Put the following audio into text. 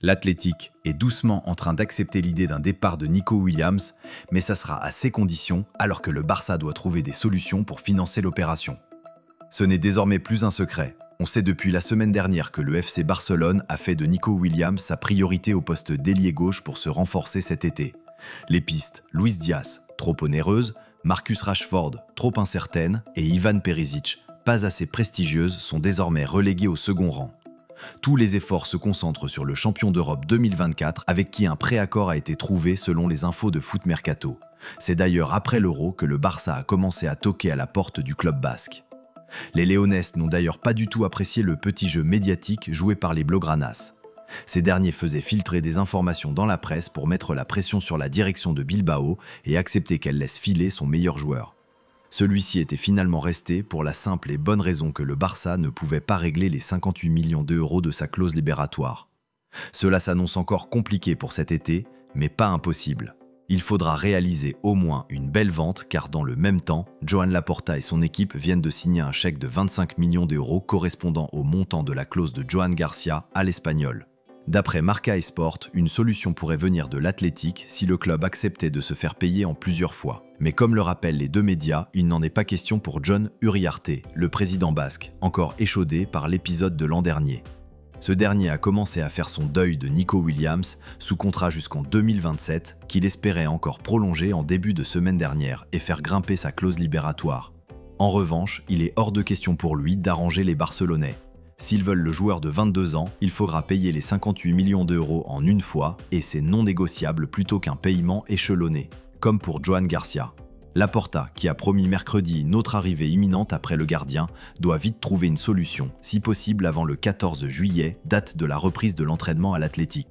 L'Athletic est doucement en train d'accepter l'idée d'un départ de Nico Williams, mais ça sera à ses conditions alors que le Barça doit trouver des solutions pour financer l'opération. Ce n'est désormais plus un secret. On sait depuis la semaine dernière que le FC Barcelone a fait de Nico Williams sa priorité au poste d'ailier gauche pour se renforcer cet été. Les pistes Luis Diaz, trop onéreuses, Marcus Rashford, trop incertaines, et Ivan Perisic, pas assez prestigieuses, sont désormais reléguées au second rang. Tous les efforts se concentrent sur le champion d'Europe 2024 avec qui un préaccord a été trouvé selon les infos de Foot Mercato. C'est d'ailleurs après l'Euro que le Barça a commencé à toquer à la porte du club basque. Les Léonais n'ont d'ailleurs pas du tout apprécié le petit jeu médiatique joué par les Blaugranas. Ces derniers faisaient filtrer des informations dans la presse pour mettre la pression sur la direction de Bilbao et accepter qu'elle laisse filer son meilleur joueur. Celui-ci était finalement resté pour la simple et bonne raison que le Barça ne pouvait pas régler les 58 millions d'euros de sa clause libératoire. Cela s'annonce encore compliqué pour cet été, mais pas impossible. Il faudra réaliser au moins une belle vente car dans le même temps, Joan Laporta et son équipe viennent de signer un chèque de 25 millions d'euros correspondant au montant de la clause de Joan Garcia à l'Espagnol. D'après Marca Esport, une solution pourrait venir de l'Athletic si le club acceptait de se faire payer en plusieurs fois. Mais comme le rappellent les deux médias, il n'en est pas question pour Jon Uriarte, le président basque, encore échaudé par l'épisode de l'an dernier. Ce dernier a commencé à faire son deuil de Nico Williams, sous contrat jusqu'en 2027, qu'il espérait encore prolonger en début de semaine dernière et faire grimper sa clause libératoire. En revanche, il est hors de question pour lui d'arranger les Barcelonais. S'ils veulent le joueur de 22 ans, il faudra payer les 58 millions d'euros en une fois et c'est non négociable plutôt qu'un paiement échelonné, comme pour Joan Garcia. Laporta, qui a promis mercredi une autre arrivée imminente après le gardien, doit vite trouver une solution, si possible avant le 14 juillet, date de la reprise de l'entraînement à l'Athletic.